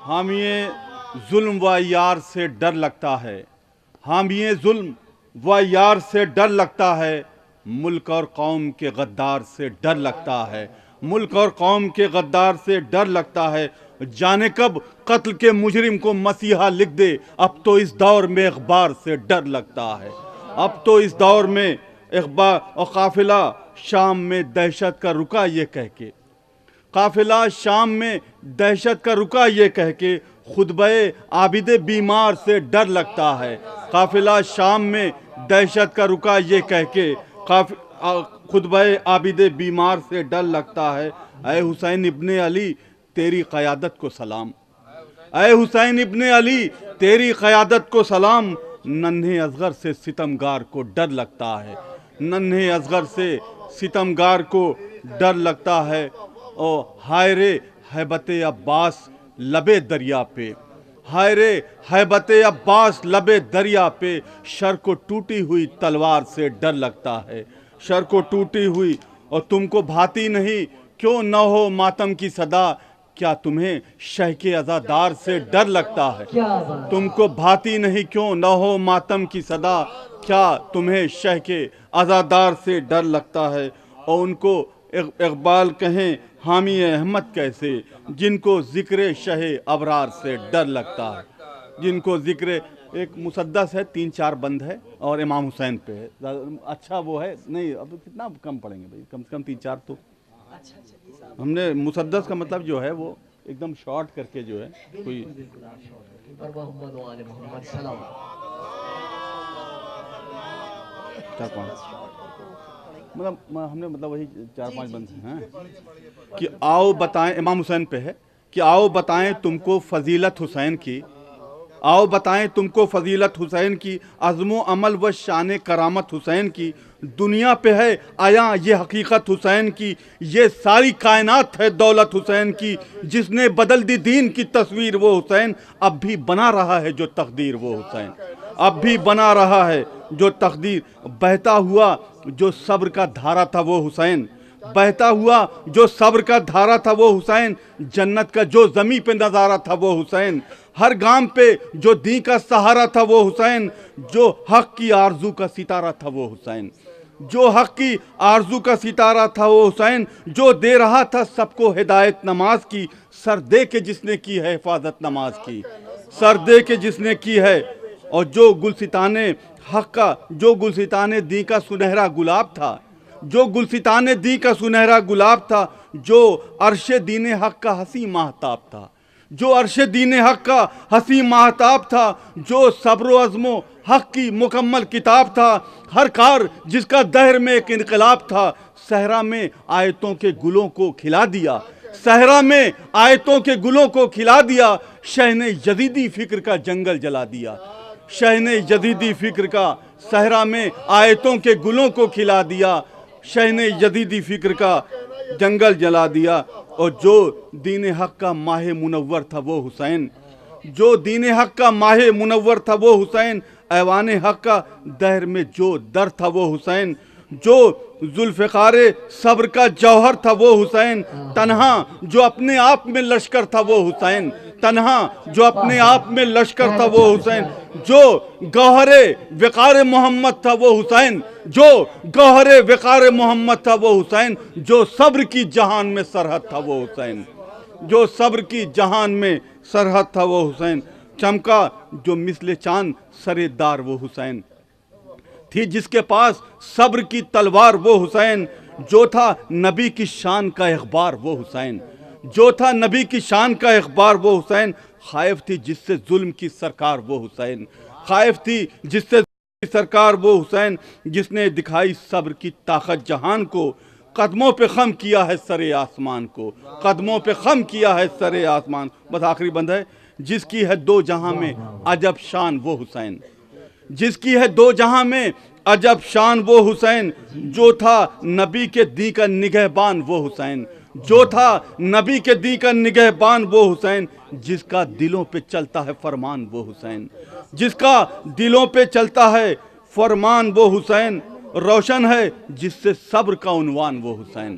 حامی ظلم و یار سے ڈر لگتا ہے، حامی ظلم و یار سے ڈر لگتا ہے، ملک اور قوم کے غدار سے ڈر لگتا ہے، ملک اور قوم کے غدار سے ڈر لگتا ہے۔ جانے کب قتل کے مجرم کو مسیحا لکھ دے، اب تو اس دور میں اخبار سے ڈر لگتا ہے، اب تو اس دور میں اخبار۔ اور قافلہ شام میں دہشت کا رکا یہ کہہ کے، قافلہ شام میں دہشت کا رکا یہ کہہ کے، خطبہ عابد بیمار سے ڈر لگتا ہے، قافلہ شام میں دہشت کا رکا یہ کہہ کے، خطبہ عابد بیمار سے ڈر لگتا ہے۔ اے حسین ابن علی تیری قیادت کو سلام، اے حسین ابن علی تیری قیادت کو سلام، ننھے اصغر سے ستمگار کو ڈر لگتا ہے، ننھے اصغر سے ستمگار کو ڈر لگتا ہے۔ او ہائے رے ہیبت عباس لبے دریا پہ، ہائے رے ہیبت عباس لبے دریا پہ، شر کو ٹوٹی ہوئی تلوار سے ڈر لگتا ہے، شر کو ٹوٹی ہوئی۔ اور تم کو بھاتی نہیں کیوں نہ ہو ماتم کی صدا، کیا تمہیں شہ کے عزادار سے ڈر لگتا ہے؟ تم کو بھاتی نہیں کیوں نہ ہو ماتم کی صدا، کیا تمہیں شہ کے عزادار سے ڈر لگتا ہے؟ اور ان کو اقبال کہیں حامی احمد کیسے، جن کو ذکر شہ ابرار سے ڈر لگتا ہے، جن کو ذکر ایک مسدس ہے، 3-4 بند ہے اور امام حسین پہ ہے۔ اچھا وہ ہے نہیں، اب کتنا کم پڑھیں گے بھائی، کم سے کم 3-4 تو ہم نے مسدس کا مطلب جو ہے وہ ایک دم شارٹ کر کے جو ہے کوئی مطلب ہم نے مطلب وہی 4-5 بند ہیں کہ آؤ بتائیں، امام حسین پہ ہے کہ آؤ بتائیں تم کو فضیلت حسین کی، آؤ بتائیں تم کو فضیلت حسین کی، عزم و عمل و شان کرامت حسین کی، دنیا پہ ہے آیا یہ حقیقت حسین کی، یہ ساری کائنات ہے دولت حسین کی، جس نے بدل دی دین کی تصویر وہ حسین، اب بھی بنا رہا ہے جو تقدیر وہ حسین، اب بھی بنا رہا ہے جو تقدیر۔ بہتا ہوا جو صبر کا دھارا تھا وہ حسین، بہتا ہوا جو صبر کا دھارا تھا وہ حسین، جنت کا جو زمیں پہ نظارہ تھا وہ حسین، ہر گام پہ جو دین کا سہارا تھا وہ حسین، جو حق کی آرزو کا ستارہ تھا وہ حسین، جو حق کی آرزو کا ستارہ تھا وہ حسین، جو دے رہا تھا سب کو ہدایت نماز کی، سر دے کے جس نے کی ہے حفاظت نماز کی، سر دے کے جس نے کی ہے۔ اور جو گلستان حق کا، جو گلستان دین کا سنہرا گلاب تھا، جو گلستان دین کا سنہرا گلاب تھا، جو عرش دین حق کا حسین ماہتاب تھا، جو عرش دین حق کا حسین ماہتاب تھا، جو صبر و عزم و حق کی مکمل کتاب تھا، ہر کار جس کا دہر میں ایک انقلاب تھا، صحرا میں آیتوں کے گلوں کو کھلا دیا، صحرا میں آیتوں کے گلوں کو کھلا دیا، شہ نے یزیدی فکر کا جنگل جلا دیا، شہ نے یزیدی فکر کا صحرا میں آیتوں کے گلوں کو کھلا دیا، شہ نے یزیدی فکر کا جنگل جلا دیا۔ اور جو دین حق کا ماہ منور تھا وہ حسین، جو دین حق کا ماہ منور تھا وہ حسین، ایوان حق کا دہر میں جو در تھا وہ حسین، جو ذوالفقار صبر کا جوہر تھا وہ حسین، تنہا جو اپنے آپ میں لشکر تھا وہ حسین، تنہا جو اپنے آپ میں لشکر تھا وہ حسین، جو گوہر وقار محمد تھا وہ حسین، جو گوہر وقار محمد تھا وہ حسین، جو صبر کی جہان میں سرحد تھا وہ حسین، جو صبر کی جہان میں سرحد تھا وہ حسین، چمکا جو مثل چاند سر دار وہ حسین، تھی جس کے پاس صبر کی تلوار وہ حسین، جو تھا نبی کی شان کا اخبار وہ حسین، جو تھا نبی کی شان کا اخبار وہ حسین، خائف تھی جس سے ظلم کی سرکار وہ حسین، خائف تھی جس سے ظلم کی سرکار وہ حسین، جس نے دکھائی صبر کی طاقت جہان کو، قدموں پہ خم کیا ہے سر آسمان کو، قدموں پہ خم کیا ہے سر آسمان۔ بس آخری بند ہے، جس کی ہے دو جہاں میں عجب شان وہ حسین، جس کی ہے دو جہاں میں عجب شان وہ حسین، جو تھا نبی کے دین کا نگہبان وہ حسین، جو تھا نبی کے دین کا نگہبان وہ حسین، جس کا دلوں پہ چلتا ہے فرمان وہ حسین، جس کا دلوں پہ چلتا ہے فرمان وہ حسین، روشن ہے جس سے صبر کا عنوان وہ حسین،